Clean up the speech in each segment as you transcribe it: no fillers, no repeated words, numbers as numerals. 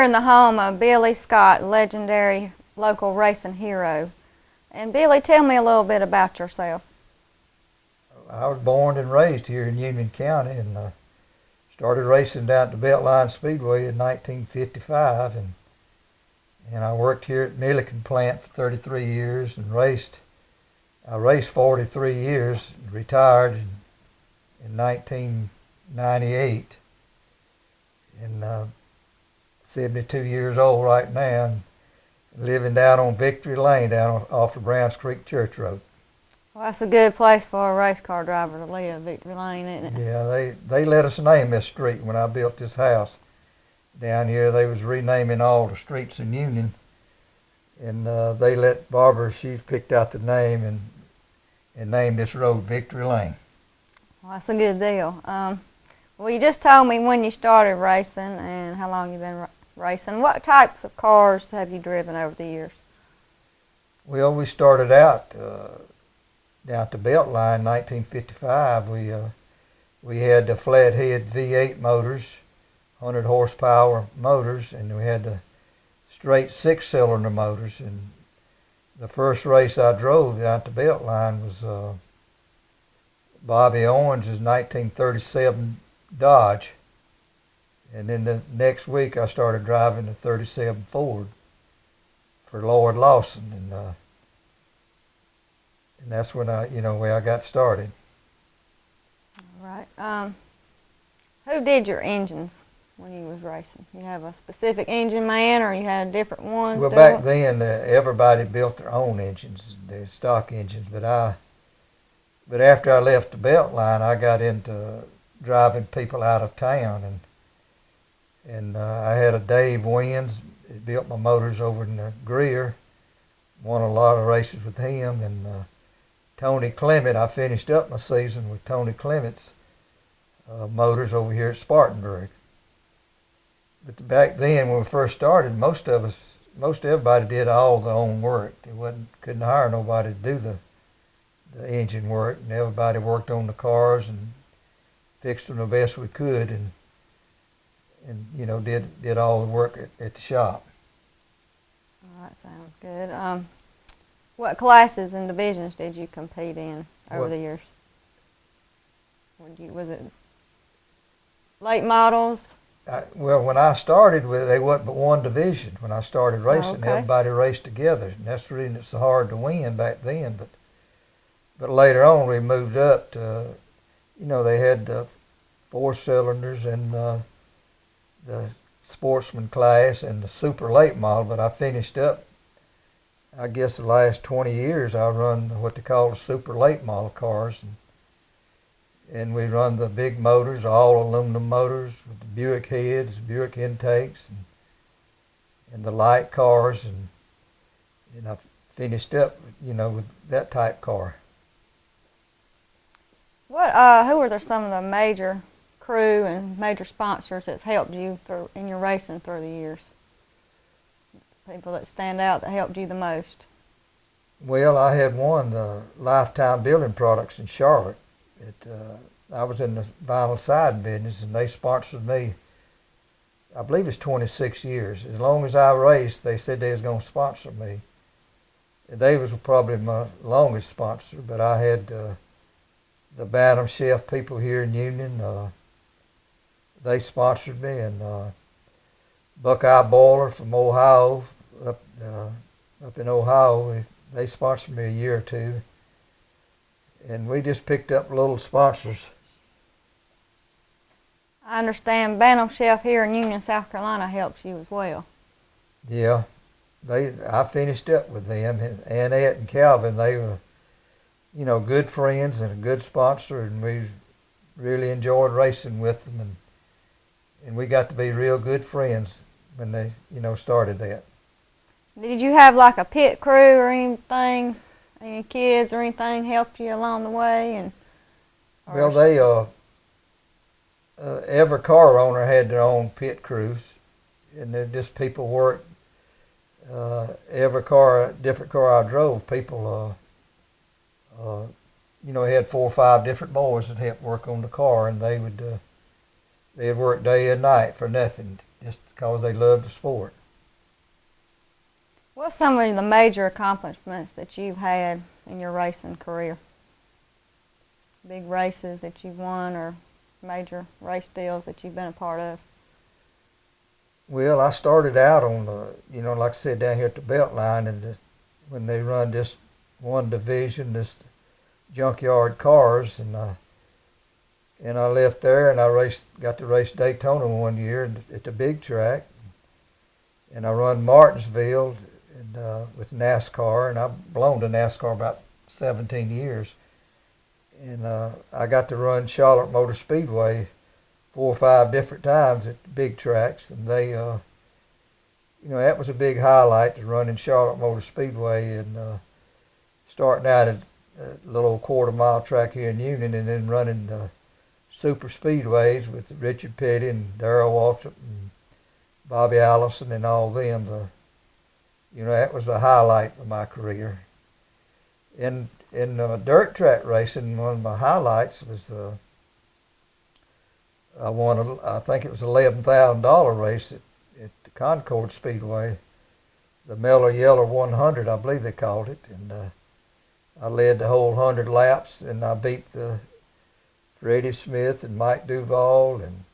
In the home of Billy Scott, legendary local racing hero. And Billy, tell me a little bit about yourself. I was born and raised here in Union County and started racing down at the Beltline Speedway in 1955. And I worked here at Milliken plant for 33 years and I raced 43 years, retired in 1998. And 72 years old right now, and living down on Victory Lane, down off of Browns Creek Church Road. Well, that's a good place for a race car driver to live, Victory Lane, isn't it? Yeah, they let us name this street when I built this house down here. They was renaming all the streets in Union, and they let Barbara, she picked out the name and named this road Victory Lane. Well, that's a good deal. Well, you just told me when you started racing and how long you've been racing. What types of cars have you driven over the years? Well, we started out down at the Beltline in 1955. We had the flathead V8 motors, 100 horsepower motors, and we had the straight 6-cylinder motors. And the first race I drove down at the Beltline was Bobby Owens' 1937 Dodge, and then the next week I started driving the 37 Ford for Lloyd Lawson, and that's when where I got started. All right. Who did your engines when you was racing? You have a specific engine man, or you had different ones? Well, back then everybody built their own engines, the stock engines, but after I left the Beltline, I got into driving people out of town, and I had a Dave Wins. He built my motors over in Greer. Won a lot of races with him, and Tony Clement. I finished up my season with Tony Clement's motors over here at Spartanburg. But back then, when we first started, most everybody did all their own work. They couldn't hire nobody to do the engine work, and everybody worked on the cars and fixed them the best we could, and did all the work at the shop. Oh, that sounds good. What classes and divisions did you compete in over the years? Was it late models? Well, when I started, they wasn't but one division. When I started racing, everybody raced together, and that's the reason it's so hard to win back then. But later on, we moved up to, they had the 4 cylinders and the sportsman class and the super late model. But I finished up, I guess the last 20 years, I run what they call the super late model cars. And we run the big motors, all aluminum motors with the Buick heads, Buick intakes, and the light cars. And I finished up, with that type car. Who are some of the major crew and major sponsors that's helped you in your racing through the years? People that stand out that helped you the most? Well, I had one, the Lifetime Building Products in Charlotte. I was in the vinyl siding business, and they sponsored me, I believe it's 26 years. As long as I raced, they said they was going to sponsor me. They was probably my longest sponsor, but I had the Bantam Chef people here in Union, they sponsored me, and Buckeye Boiler from Ohio, up in Ohio, they sponsored me a year or two, and we just picked up little sponsors. I understand Bantam Chef here in Union, South Carolina helps you as well. Yeah, I finished up with them, and Annette and Calvin, they were, good friends and a good sponsor, and we really enjoyed racing with them, and we got to be real good friends when they, started that. Did you have like a pit crew or anything? Any kids or anything helped you along the way? Well, they every car owner had their own pit crews, and then just people worked. Every different car I drove, people, had 4 or 5 different boys that helped work on the car, and they'd work day and night for nothing, just because they loved the sport. What's some of the major accomplishments that you've had in your racing career? Big races that you've won or major race deals that you've been a part of? Well, I started out on like I said, down here at the Beltline, and when they run just one division, this junkyard cars, and I left there, and got to race Daytona one year at the big track, and I run Martinsville with NASCAR, and I've belonged to NASCAR about 17 years. And I got to run Charlotte Motor Speedway 4 or 5 different times at the big tracks, and they, that was a big highlight, to run in Charlotte Motor Speedway, and starting out at a little quarter-mile track here in Union, and then running the super speedways with Richard Petty and Darrell Waltrip and Bobby Allison and all them. That was the highlight of my career. In dirt track racing, one of my highlights was I won, I think it was $11,000 race at the Concord Speedway, the Miller Yeller 100, I believe they called it, and I led the whole 100 laps, and I beat Freddie Smith and Mike Duval and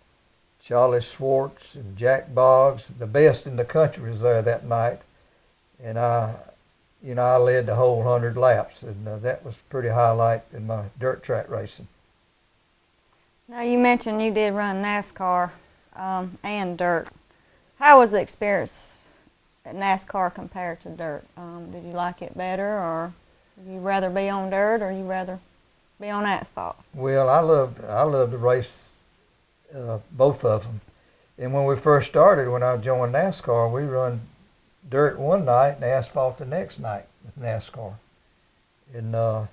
Charlie Schwartz and Jack Boggs. The best in the country was there that night, and I led the whole 100 laps, and that was a pretty highlight in my dirt track racing. Now, you mentioned you did run NASCAR and dirt. How was the experience at NASCAR compared to dirt? Did you like it better, or would you rather be on dirt, or you rather be on asphalt? Well, I loved to race both of them. And when we first started, when I joined NASCAR, we run dirt one night and asphalt the next night with NASCAR. And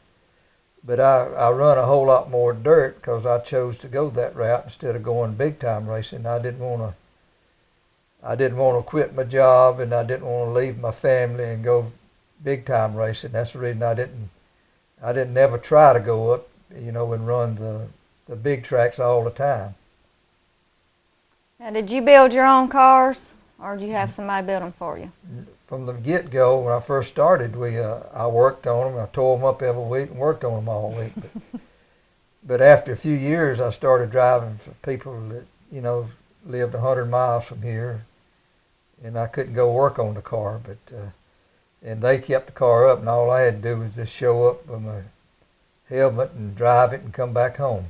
but I run a whole lot more dirt because I chose to go that route instead of going big time racing. I didn't want to quit my job, and I didn't want to leave my family and go big time racing. That's the reason I didn't ever try to go up, and run the big tracks all the time. Now, did you build your own cars, or did you have somebody build them for you? From the get-go, when I first started, I worked on them. I tore them up every week and worked on them all week. But after a few years, I started driving for people that, lived 100 miles from here, and I couldn't go work on the car. And they kept the car up, and all I had to do was just show up with my helmet and drive it and come back home.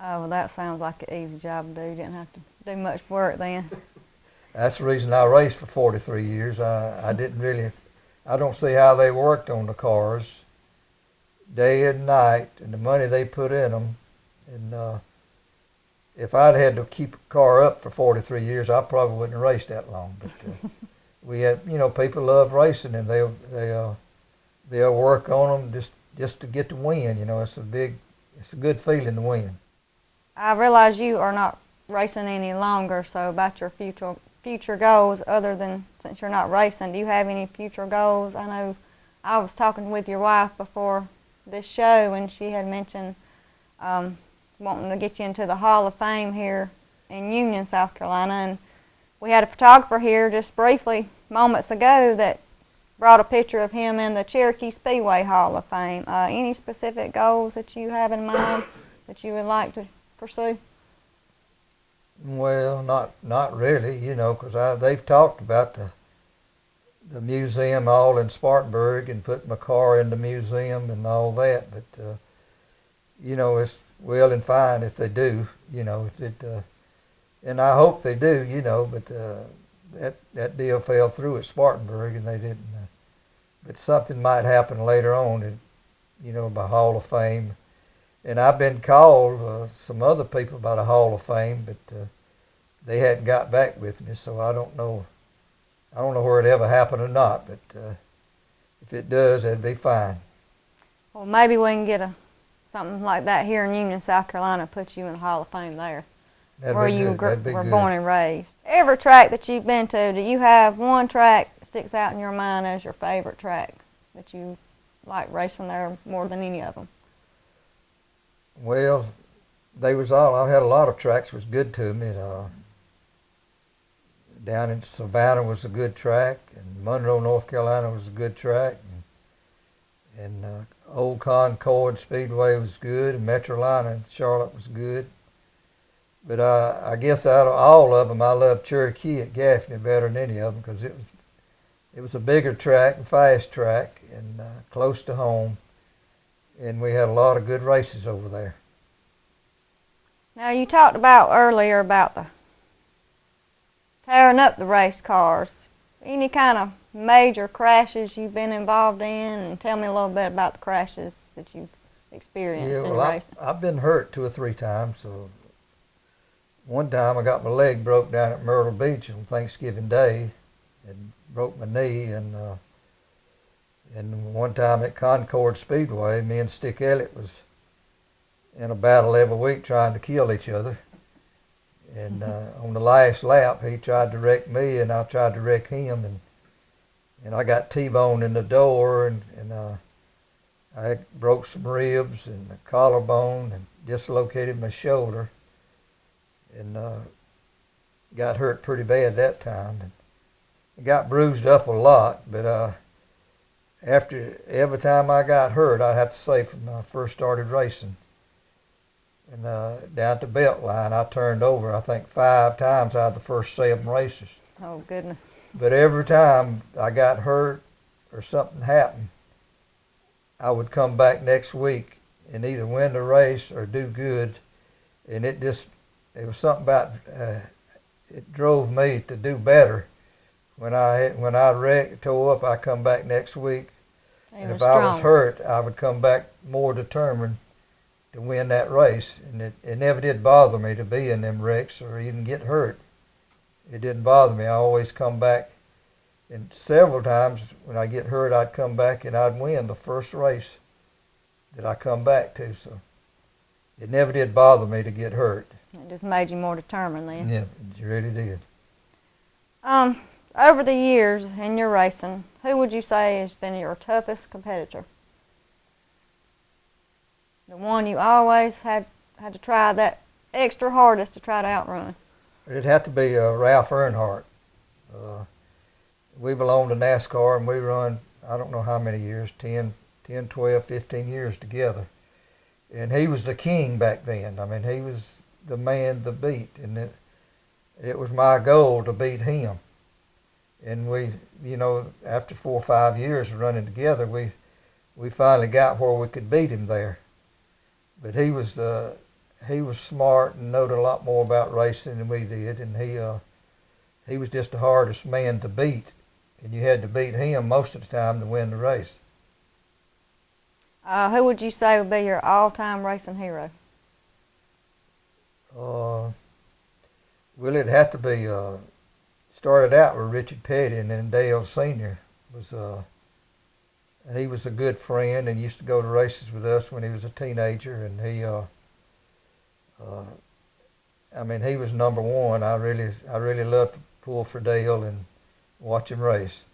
Oh, well, that sounds like an easy job to do. You didn't have to do much work then. That's the reason I raced for 43 years. I don't see how they worked on the cars day and night, and the money they put in them. And if I'd had to keep a car up for 43 years, I probably wouldn't have raced that long. But we had, people love racing, and they'll work on them just to get the win. It's a good feeling to win. I realize you are not racing any longer, so about your future goals, other than, since you're not racing, do you have any future goals? I know I was talking with your wife before this show, and she had mentioned wanting to get you into the Hall of Fame here in Union, South Carolina, and we had a photographer here just briefly moments ago that brought a picture of him in the Cherokee Speedway Hall of Fame. Any specific goals that you have in mind that you would like to pursue? Well, not really, you know, because they've talked about the museum all in Spartanburg and putting my car in the museum and all that. But you know, it's well and fine if they do, you know, if it, and I hope they do, you know. But that deal fell through at Spartanburg, and they didn't. But something might happen later on, you know, by Hall of Fame. And I've been called some other people by the Hall of Fame, but they hadn't got back with me, so I don't know. I don't know where it ever happened or not, but if it does, that'd be fine. Well, maybe we can get something like that here in Union, South Carolina, put you in the Hall of Fame there, That'd where be you good. That'd be were good. born and raised. Every track that you've been to, do you have one track that sticks out in your mind as your favorite track that you like racing there more than any of them? Well, they was all. I had a lot of tracks was good to me. Down in Savannah was a good track, and Monroe, North Carolina was a good track, and Old Concord Speedway was good, and Metrolina in Charlotte was good. But I guess out of all of them, I loved Cherokee at Gaffney better than any of them because it was a bigger track and fast track and close to home, and we had a lot of good races over there. Now, you talked about earlier about the tearing up the race cars. Any kind of major crashes you've been involved in? And tell me a little bit about the crashes that you've experienced Yeah, in well, racing. I've been hurt 2 or 3 times. So one time I got my leg broke down at Myrtle Beach on Thanksgiving Day, and broke my knee, and one time at Concord Speedway, me and Stick Elliott was in a battle every week trying to kill each other. And on the last lap, he tried to wreck me, and I tried to wreck him, and I got T-boned in the door, and I broke some ribs and a collarbone and dislocated my shoulder, and got hurt pretty bad that time. And got bruised up a lot, but after every time I got hurt, I'd have to say from when I first started racing, and down to belt line, I turned over, I think 5 times out of the first 7 races. Oh, goodness. But every time I got hurt or something happened, I would come back next week and either win the race or do good. And it was something about, it drove me to do better. When I tore up, I come back next week. And if I was hurt, I would come back more determined to win that race. And it never did bother me to be in them wrecks or even get hurt. It didn't bother me. I always come back. And several times when I get hurt, I'd come back and I'd win the first race that I come back to. So it never did bother me to get hurt. It just made you more determined then. Yeah, it really did. Over the years in your racing, who would you say has been your toughest competitor? The one you always had to try that extra hardest to try to outrun? It'd have to be Ralph Earnhardt. We belong to NASCAR, and we run, I don't know how many years, 10, 12, 15 years together. And he was the king back then. I mean, he was the man to beat, and it was my goal to beat him. And we, you know, after 4 or 5 years of running together, we finally got where we could beat him there. But he was smart and knowed a lot more about racing than we did, and he was just the hardest man to beat, and you had to beat him most of the time to win the race. Who would you say would be your all-time racing hero? Well, it'd have to be, started out with Richard Petty, and then Dale Sr. He was a good friend and used to go to races with us when he was a teenager, and he was number one. I really loved to pull for Dale and watch him race.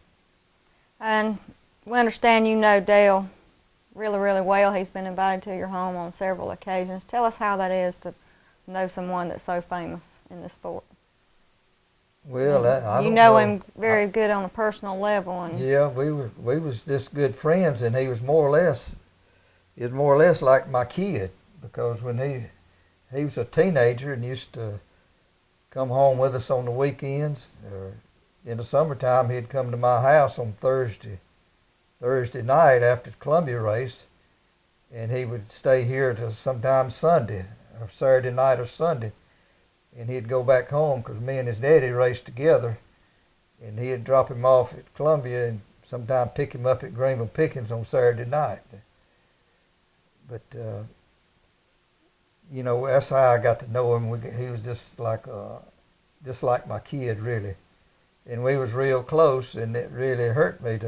And we understand you know Dale really, really well. He's been invited to your home on several occasions. Tell us how that is to know someone that's so famous in this sport. Well, I you don't know him very good on a personal level, and yeah, we was just good friends, and he was more or less like my kid, because when he was a teenager and used to come home with us on the weekends. Or in the summertime, he'd come to my house on Thursday night after the Columbia race, and he would stay here till sometimes Sunday, or Saturday night or Sunday, and he'd go back home because me and his daddy raced together, and he'd drop him off at Columbia and sometimes pick him up at Greenville Pickens on Saturday night. But you know, that's how I got to know him. He was just like my kid, really, and we was real close. And it really hurt me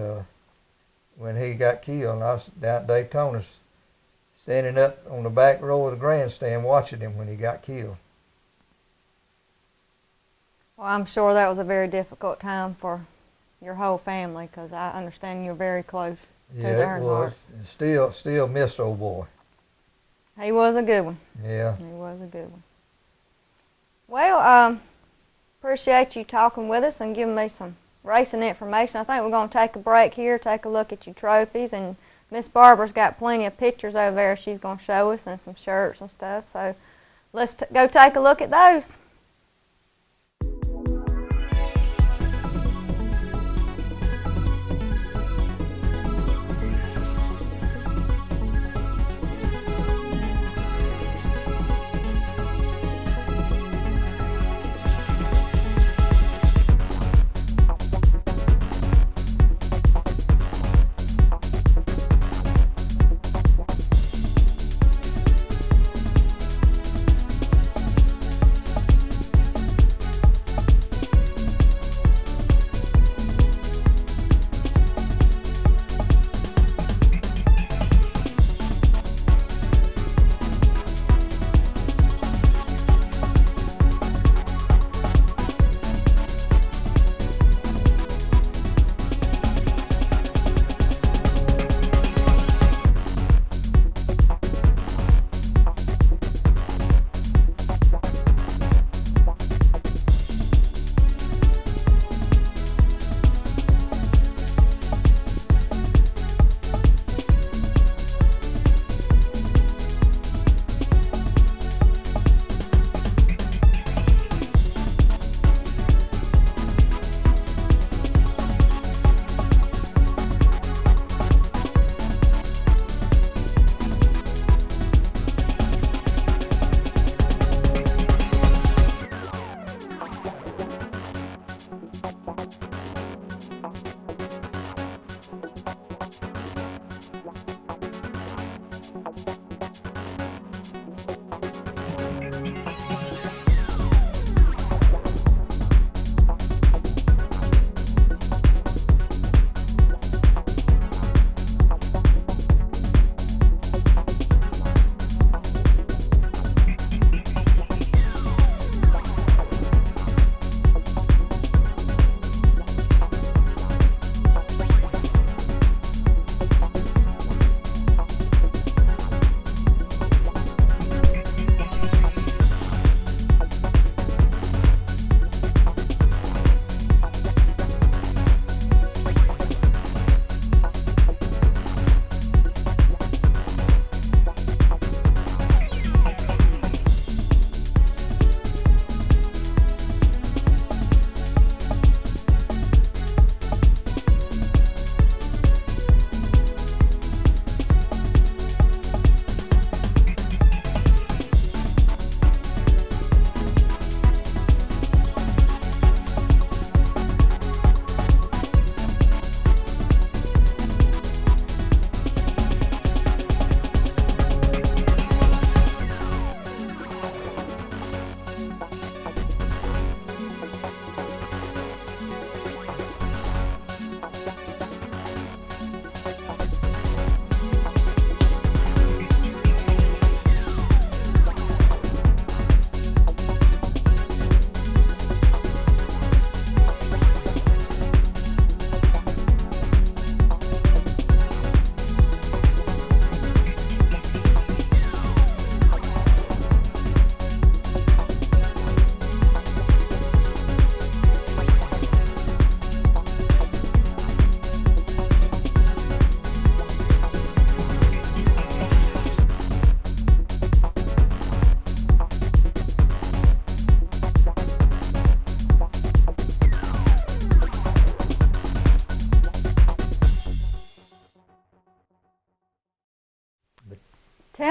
when he got killed. And I was down at Daytona, standing up on the back row of the grandstand watching him when he got killed. Well, I'm sure that was a very difficult time for your whole family, because I understand you're very close to Yeah, the it Earnhardt. was. And still miss old boy. He was a good one. Yeah. He was a good one. Well, appreciate you talking with us and giving me some racing information. I think we're going to take a break here, take a look at your trophies, and Miss Barbara's got plenty of pictures over there she's going to show us, and some shirts and stuff. So let's go take a look at those.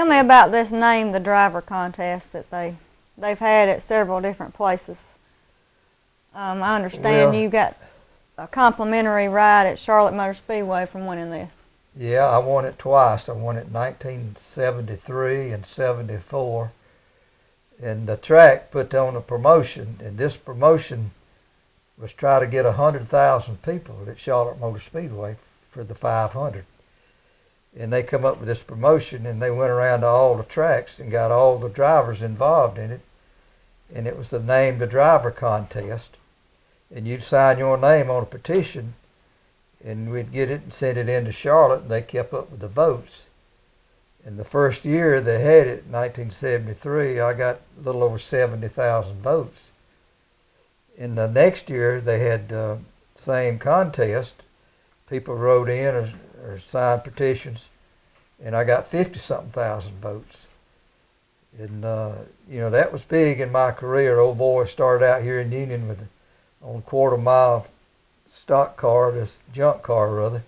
Tell me about this Name the Driver contest that they've had at several different places. I understand Well, you got a complimentary ride at Charlotte Motor Speedway from winning this. Yeah, I won it twice. I won it in 1973 and 74. And the track put on a promotion, and this promotion was try to get 100,000 people at Charlotte Motor Speedway for the 500. And they come up with this promotion, and they went around to all the tracks and got all the drivers involved in it. And it was the Name the Driver contest. And you'd sign your name on a petition, and we'd get it and send it into Charlotte, and they kept up with the votes. And the first year they had it, 1973, I got a little over 70,000 votes. In the next year, they had same contest. People wrote in or signed petitions, and I got 50-something thousand votes. And, you know, that was big in my career. Old boy started out here in Union with on quarter-mile stock car, this junk car rather,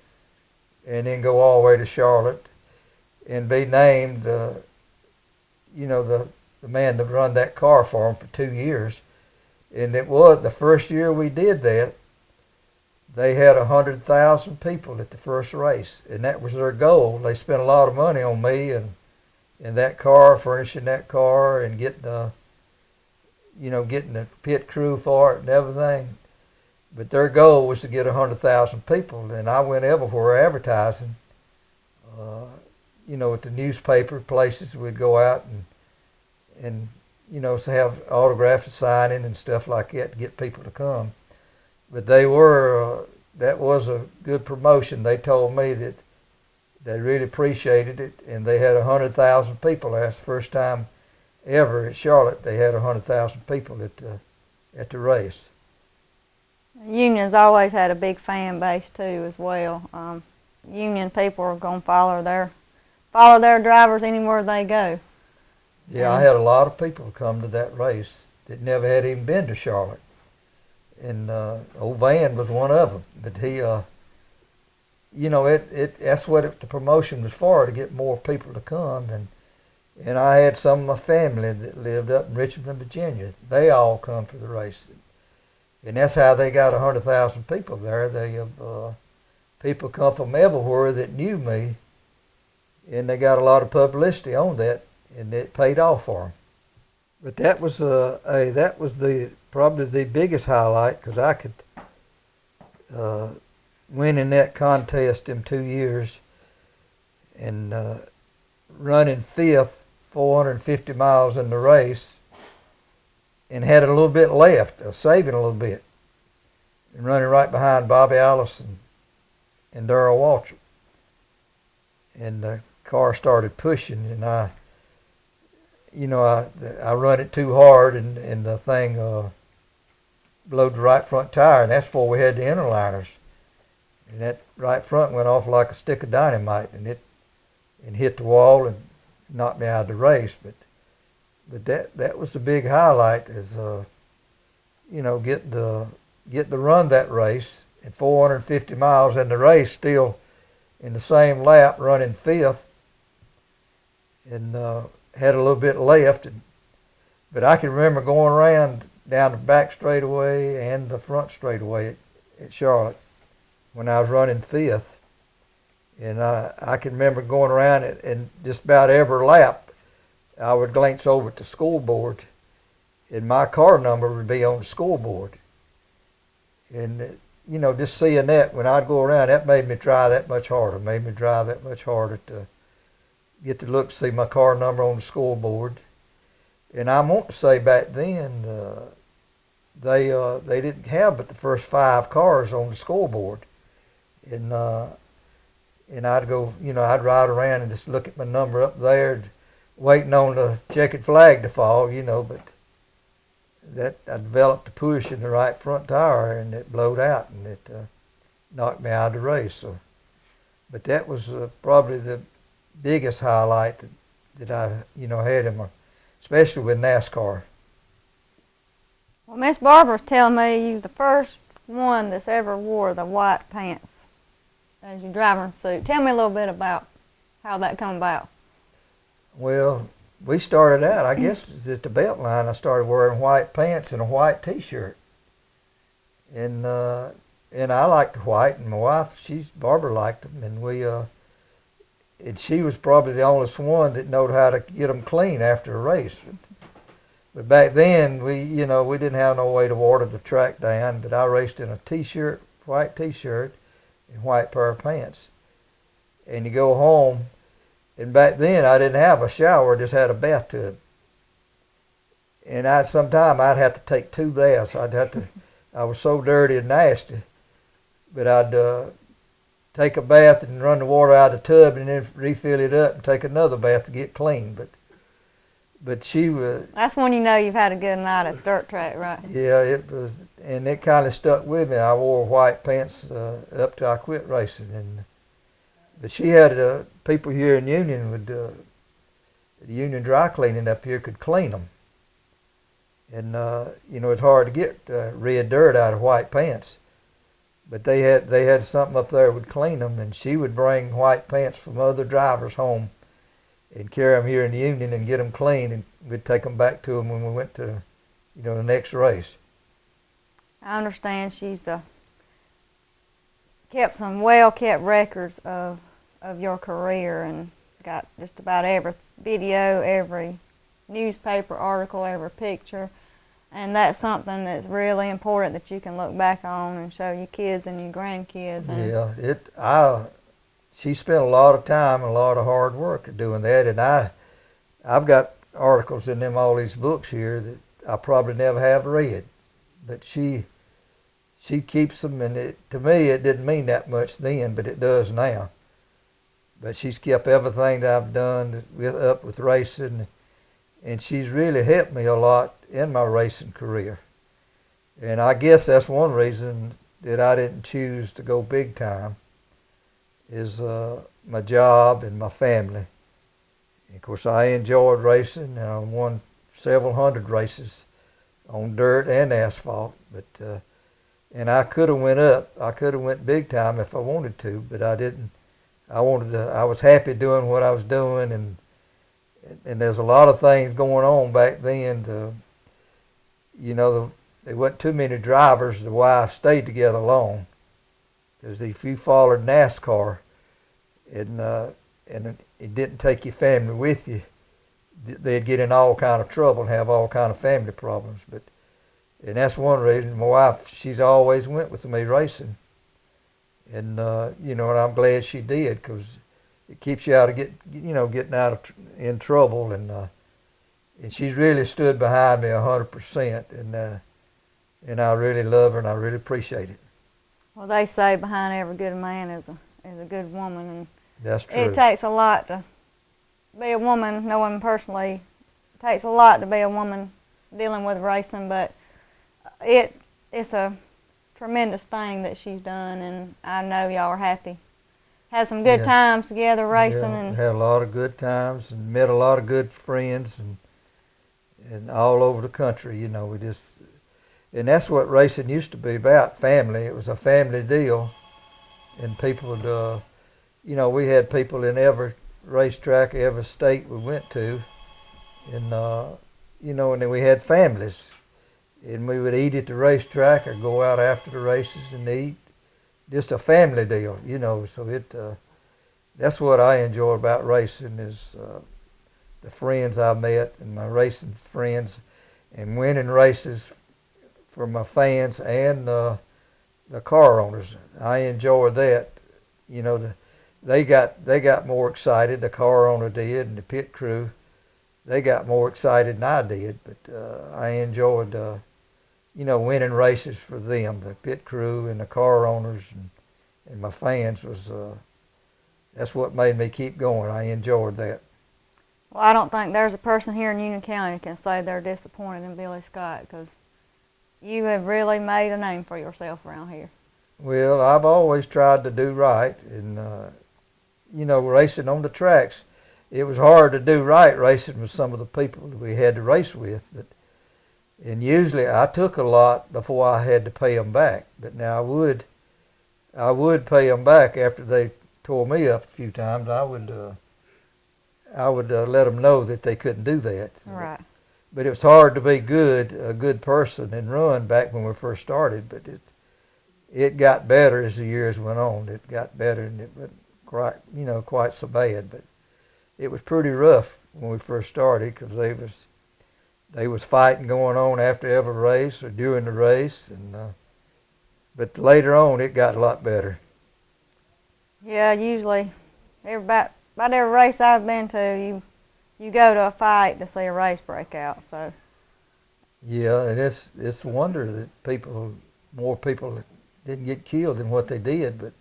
and then go all the way to Charlotte and be named, you know, the man that run that car for him for 2 years. And it was the first year we did that, they had 100,000 people at the first race, and that was their goal. They spent a lot of money on me and that car, furnishing that car, and getting you know, getting the pit crew for it and everything. But their goal was to get 100,000 people, and I went everywhere advertising. You know, at the newspaper places, we'd go out and you know, so have autograph signing and stuff like that to get people to come. But they were, that was a good promotion. They told me that they really appreciated it, and they had 100,000 people. That's the first time ever at Charlotte they had 100,000 people at the race. Union's always had a big fan base too, as well. Union people are going to follow their drivers anywhere they go. Yeah, I had a lot of people come to that race that never had even been to Charlotte, and old Van was one of them. But he, you know, that's what the promotion was for, to get more people to come. And I had some of my family that lived up in Richmond, Virginia. They all come for the race. And that's how they got 100,000 people there. People come from everywhere that knew me, and they got a lot of publicity on that, and it paid off for them. But that was probably the biggest highlight, because I could win in that contest in 2 years, and running fifth, 450 miles in the race, and had a little bit left, saving a little bit, and running right behind Bobby Allison and Darrell Waltrip. And the car started pushing, and I run it too hard, and the thing blowed the right front tire, and that's before we had the interliners. And that right front went off like a stick of dynamite, and hit the wall and knocked me out of the race. But that was the big highlight, is you know, getting to run that race at 450 miles in the race, still in the same lap, running fifth, and had a little bit left. But I can remember going around down the back straightaway and the front straightaway at Charlotte when I was running fifth. And I can remember going around it, and just about every lap I would glance over at the scoreboard, and my car number would be on the scoreboard. And, you know, just seeing that when I'd go around, that made me try that much harder, made me drive that much harder to get to look, see my car number on the scoreboard. And I want to say back then, they didn't have but the first 5 cars on the scoreboard. And I'd go, you know, I'd ride around and just look at my number up there, waiting on the checkered flag to fall, you know. But that I developed a push in the right front tire, and it blowed out, and it knocked me out of the race. So, but that was probably the biggest highlight that I, you know, had in my, especially with NASCAR. Well, Miss Barbara's telling me you're the first one that's ever wore the white pants as your driving suit. Tell me a little bit about how that come about. Well, we started out, I guess it was at the belt line. I started wearing white pants and a white T-shirt. And I liked white, and my wife, Barbara liked them, and she was probably the only one that knowed how to get them clean after a race. But back then, we didn't have no way to water the track down, but I raced in a T-shirt, white T-shirt, and white pair of pants. And you go home, and back then I didn't have a shower, just had a bathtub. And sometime I'd have to take 2 baths. I was so dirty and nasty, but I'd take a bath and run the water out of the tub and then refill it up and take another bath to get clean. But she was. That's when you know you've had a good night at dirt track, right? Yeah, it was, and it kind of stuck with me. I wore white pants up till I quit racing, but she had people here in Union the Union Dry Cleaning up here could clean them, and it's hard to get red dirt out of white pants. But they had something up there that would clean them, and she would bring white pants from other drivers home and carry them here in the Union and get them clean, and we'd take them back to them when we went to, the next race. I understand she's kept some well-kept records of your career and got just about every video, every newspaper article, every picture. And that's something that's really important that you can look back on and show your kids and your grandkids. Yeah, she spent a lot of time and a lot of hard work doing that, and I've got articles in all these books here that I probably never have read, but she keeps them, and to me it didn't mean that much then, but it does now. But she's kept everything that I've done up with racing, and she's really helped me a lot in my racing career. And I guess that's one reason that I didn't choose to go big time is my job and my family. And of course, I enjoyed racing, and I won several hundred races on dirt and asphalt. But and I could have went up. I could have went big time if I wanted to, but I didn't. I was happy doing what I was doing, and there's a lot of things going on back then. There wasn't too many drivers the way I stayed together long. Because if you followed NASCAR and it didn't take your family with you, they'd get in all kind of trouble and have all kind of family problems. And that's one reason my wife, she's always went with me racing. And and I'm glad she did, because it keeps you out of getting out in trouble, and she's really stood behind me 100%, and I really love her and I really appreciate it. Well, they say behind every good man is a good woman, and that's true. It takes a lot to be a woman. Knowing personally, it takes a lot to be a woman dealing with racing, but it's a tremendous thing that she's done, and I know y'all are happy. Had some good times together racing, and had a lot of good times and met a lot of good friends and all over the country. And that's what racing used to be about, family. It was a family deal, and people would, we had people in every racetrack, every state we went to, and and then we had families, and we would eat at the racetrack or go out after the races and eat. Just a family deal, so that's what I enjoy about racing is the friends I met and my racing friends, and winning races for my fans and the car owners. I enjoy that. They got more excited, the car owner did, and the pit crew. They got more excited than I did, but I enjoyed winning races for them, the pit crew and the car owners and my fans that's what made me keep going. I enjoyed that. Well, I don't think there's a person here in Union County that can say they're disappointed in Billy Scott, because you have really made a name for yourself around here. Well, I've always tried to do right, and racing on the tracks, it was hard to do right racing with some of the people that we had to race with, and usually I took a lot before I had to pay them back. But now I would pay them back after they tore me up a few times. I would let them know that they couldn't do that. Right. But it was hard to be a good person and run back when we first started. But it got better as the years went on. It got better, and it wasn't quite so bad. But it was pretty rough when we first started because they was fighting going on after every race or during the race, and but later on it got a lot better. Yeah, usually about every race I've been to, you go to a fight to see a race break out. So yeah, and it's a wonder that more people didn't get killed than what they did.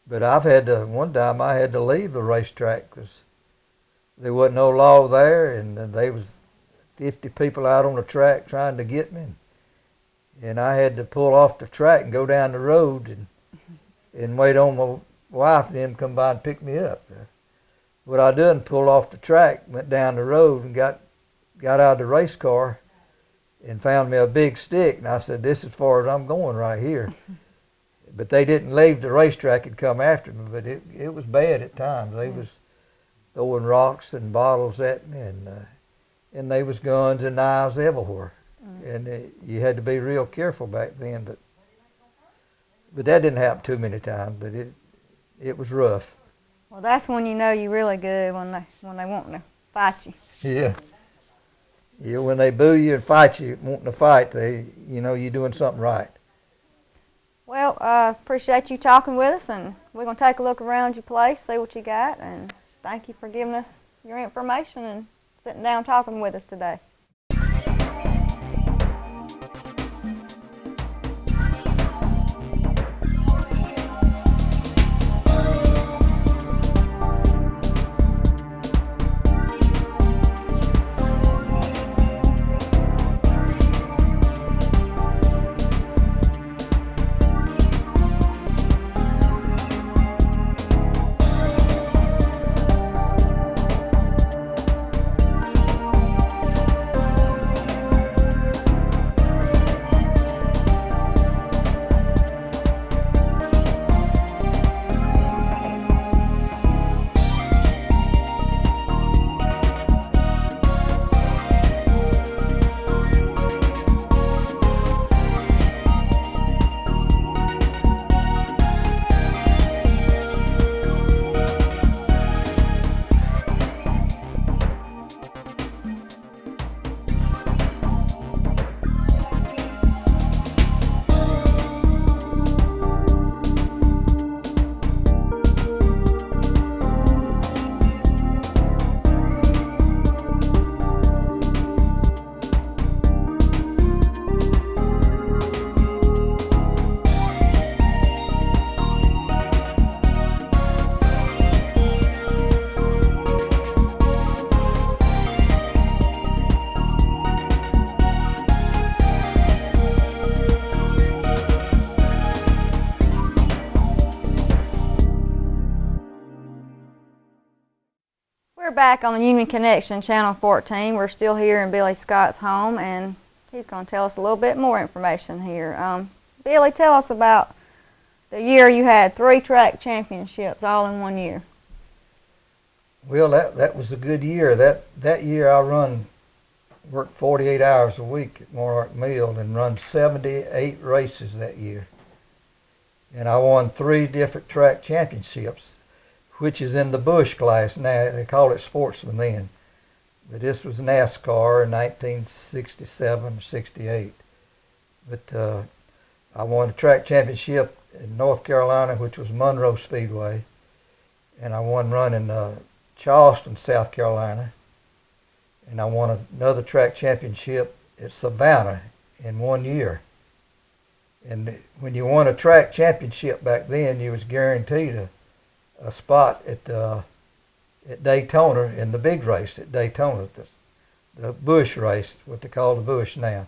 But one time I had to leave the racetrack because there wasn't no law there, and they was 50 people out on the track trying to get me, and I had to pull off the track and go down the road and wait on my wife and them come by and pick me up. What I done, pulled off the track, went down the road and got out of the race car and found me a big stick, and I said, "This is as far as I'm going right here." But they didn't leave the racetrack and come after me, but it was bad at times. They was throwing rocks and bottles at me, and there was guns and knives everywhere. And you had to be real careful back then, but that didn't happen too many times, but it was rough. well, that's when you know you're really good when they want to fight you. Yeah. Yeah, when they boo you and fight you, wanting to fight, you're doing something right. Well, appreciate you talking with us, and we're going to take a look around your place, see what you got, and thank you for giving us your information and sitting down talking with us today. We're back on the Union Connection, Channel 14. We're still here in Billy Scott's home, and he's going to tell us a little bit more information here. Billy, tell us about the year you had 3 track championships all in one year. Well, that was a good year. That year I worked 48 hours a week at Monarch Mill and run 78 races that year. And I won 3 different track championships, which is in the Busch class now. They call it Sportsman then. But this was NASCAR in 1967, 68. But I won a track championship in North Carolina, which was Monroe Speedway. And I won running Charleston, South Carolina. And I won another track championship at Savannah in 1 year. And when you won a track championship back then, you was guaranteed a spot at Daytona in the big race at Daytona, the Busch race, what they call the Busch now.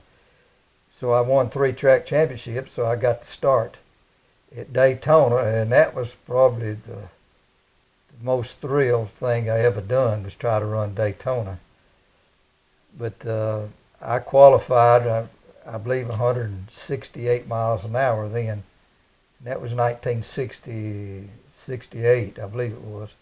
So I won 3 track championships, so I got to start at Daytona, and that was probably the most thrill thing I ever done, was try to run Daytona. But I qualified, I believe, 168 miles an hour then. And that was 1968, I believe it was.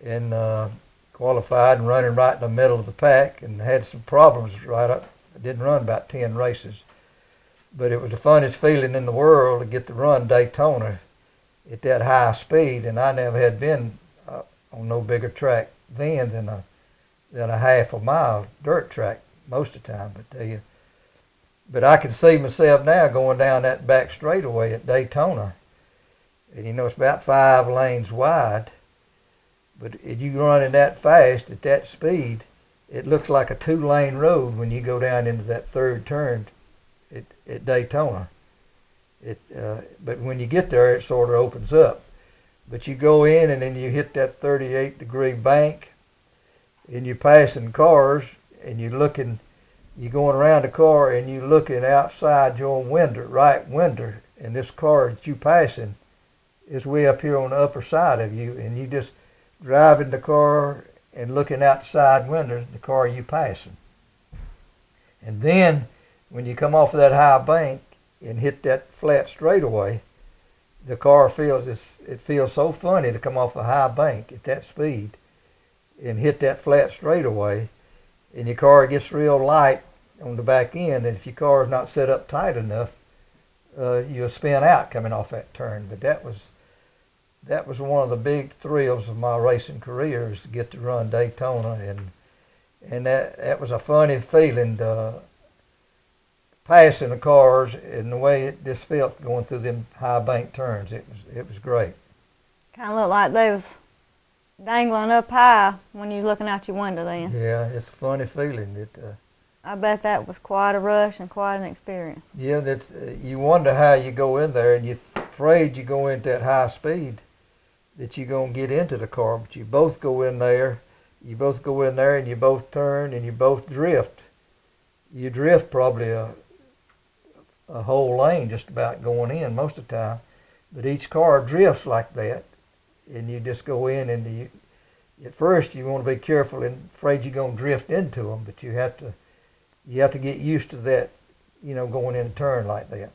and qualified and running right in the middle of the pack, and had some problems right up. I didn't run about 10 races, but it was the funnest feeling in the world to get to run Daytona at that high speed, and I never had been on no bigger track then than a half a mile dirt track most of the time. But I can see myself now going down that back straightaway at Daytona, and it's about 5 lanes wide. But if you running that fast at that speed, it looks like a 2-lane road when you go down into that third turn at Daytona. But when you get there, it sort of opens up. But you go in and then you hit that 38-degree bank, and you're passing cars, and you're going around the car, and you're looking outside your right window, and this car that you passing is way up here on the upper side of you, and you just driving the car and looking out the side window, the car you passing. And then when you come off of that high bank and hit that flat straightaway, the car it feels so funny to come off a high bank at that speed and hit that flat straightaway, and your car gets real light on the back end, and if your car is not set up tight enough, you'll spin out coming off that turn. But that was one of the big thrills of my racing career, is to get to run Daytona, and that was a funny feeling, passing the cars and the way it just felt going through them high bank turns. It was great. Kind of looked like they was dangling up high when you're looking out your window then. Yeah, it's a funny feeling. I bet that was quite a rush and quite an experience. Yeah, you wonder how you go in there, and you're afraid you go into that high speed that you're going to get into the car, but you both go in there, and you both turn, and you both drift. You drift probably a whole lane just about going in most of the time, but each car drifts like that, and you just go in, and at first you want to be careful and afraid you're going to drift into them, but you have to get used to that, going in a turn like that.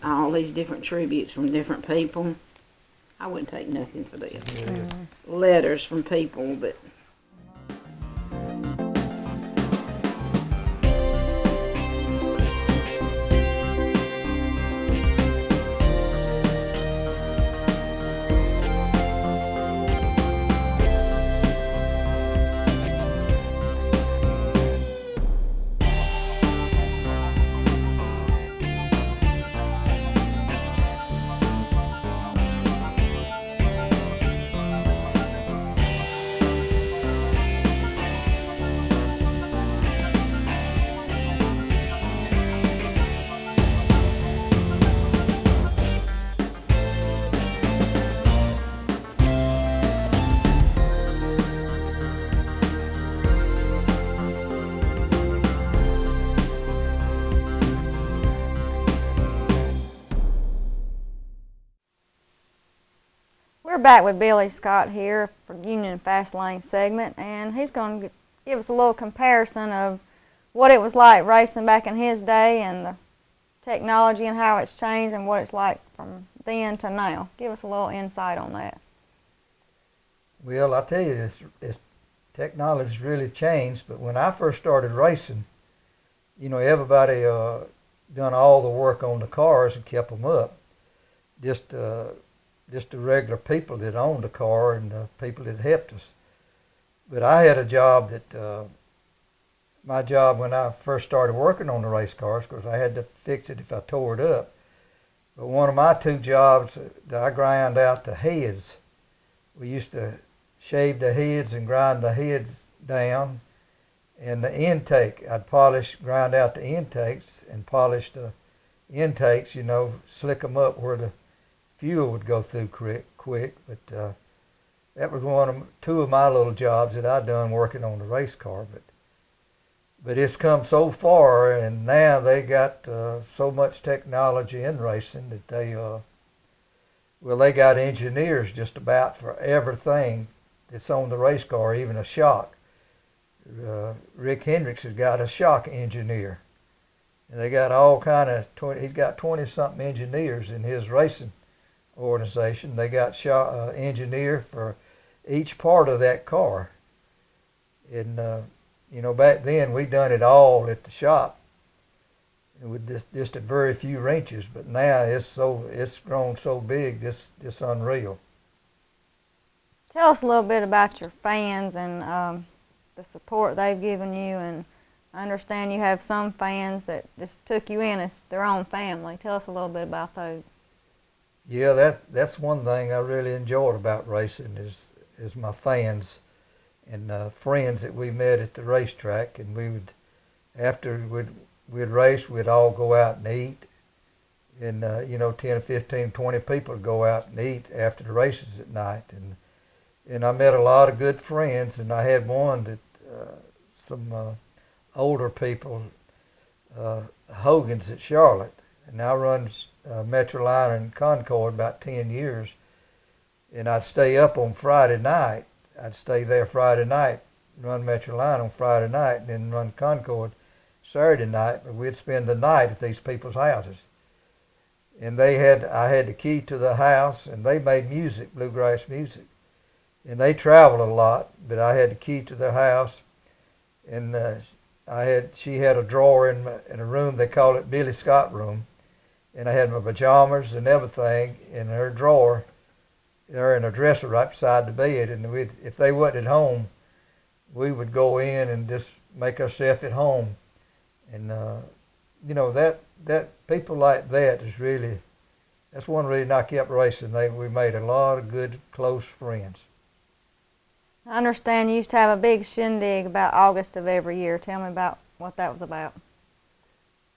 All these different tributes from different people. I wouldn't take nothing for this. Yeah. Letters from people that We're back with Billy Scott here for the Union Fast Lane segment, and he's going to give us a little comparison of what it was like racing back in his day and the technology and how it's changed and what it's like from then to now. Give us a little insight on that. Well, I tell you, this technology's really changed. But when I first started racing, you know, everybody done all the work on the cars and kept them up. Just the regular people that owned the car and the people that helped us. But I had a job that my job when I first started working on the race cars, because I had to fix it if I tore it up. But one of my two jobs, I ground out the heads. We used to shave the heads and grind the heads down. And the intake, I'd grind out the intakes and polish the intakes, you know, slick them up where the fuel would go through quick. But that was two of my little jobs that I'd done working on the race car. But it's come so far, and now they got so much technology in racing that they got engineers just about for everything that's on the race car, even a shock. Rick Hendricks has got a shock engineer, and they got all kind of he's got 20-something engineers in his racing organization. They got engineer for each part of that car, and you know, back then we done it all at the shop, with just at very few wrenches. But now it's grown so big, it's unreal. Tell us a little bit about your fans and the support they've given you. And I understand you have some fans that just took you in as their own family. Tell us a little bit about those. Yeah, that's one thing I really enjoyed about racing is my fans and friends that we met at the racetrack. And after we'd race, we'd all go out and eat. And, you know, 10, 15, 20 people would go out and eat after the races at night. And I met a lot of good friends, and I had one that some older people, Hogan's at Charlotte. And I run Metroliner and Concord about 10 years. And I'd stay up on Friday night. I'd stay there Friday night, run Metroliner on Friday night, and then run Concord Saturday night. But we'd spend the night at these people's houses. And I had the key to the house, and they made music, bluegrass music. And they traveled a lot, but I had the key to their house. And she had a drawer in a room, they call it Billy Scott room. And I had my pajamas and everything in her drawer. They're in a dresser right beside the bed, and if they wasn't at home, we would go in and just make ourselves at home. And you know, that people like that that's one reason I kept racing. We made a lot of good close friends. I understand you used to have a big shindig about August of every year. Tell me about what that was about.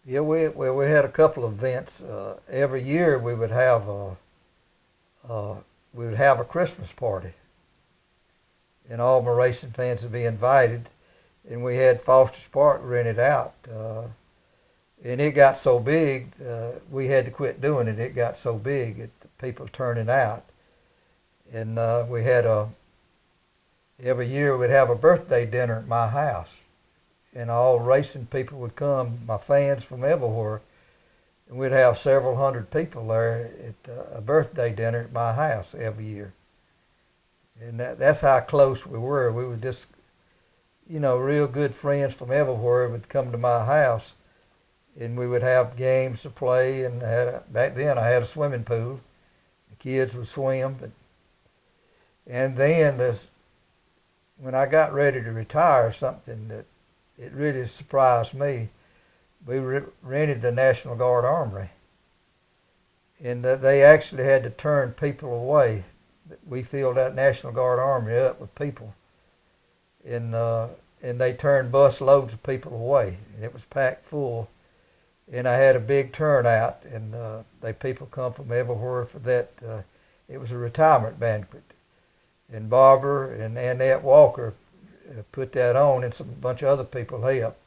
Yeah, we had a couple of events. Every year we would have a Christmas party, and all my racing fans would be invited. And we had Foster's Park rented out, and it got so big we had to quit doing it. It got so big, people turning out, and we had every year we'd have a birthday dinner at my house, and all racing people would come, my fans from everywhere. And we'd have several hundred people there at a birthday dinner at my house every year. And that's how close we were. We were just, you know, real good friends from everywhere would come to my house. And we would have games to play. And back then I had a swimming pool. The kids would swim. And then when I got ready to retire, something that it really surprised me, we rented the National Guard Armory, and they actually had to turn people away. We filled that National Guard Armory up with people, and they turned bus loads of people away, and it was packed full. And I had a big turnout, and people come from everywhere for that. It was a retirement banquet, and Barbara and Annette Walker put that on, and a bunch of other people helped.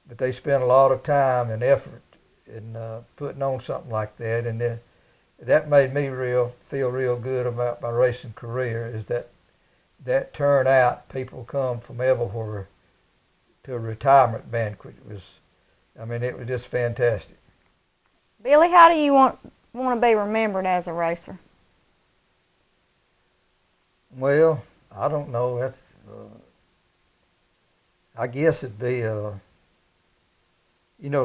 But they spent a lot of time and effort in putting on something like that, and that made me feel real good about my racing career. Is that turnout? People come from everywhere to a retirement banquet. It was just fantastic. Billy, how do you want to be remembered as a racer? Well, I don't know. That's I guess it'd be the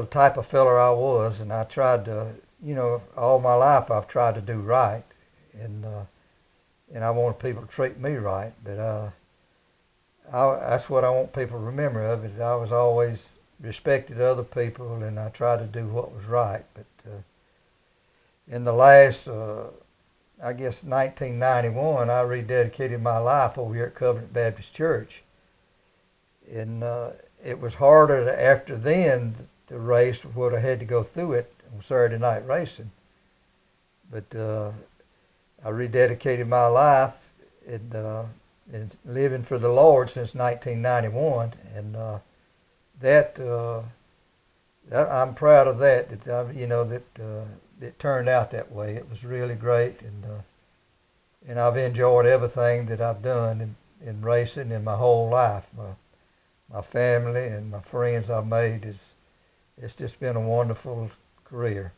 type of feller I was, and I tried to, all my life I've tried to do right, and I wanted people to treat me right. But that's what I want people to remember of it. I was always respected other people, and I tried to do what was right. But in the last, I guess 1991, I rededicated my life over here at Covenant Baptist Church, and it was harder after then to race what I had to go through it on Saturday night racing. But I rededicated my life and living for the Lord since 1991, and that I'm proud of that. It turned out that way. It was really great, and I've enjoyed everything that I've done in racing in my whole life. My family and my friends I've made it's just been a wonderful career.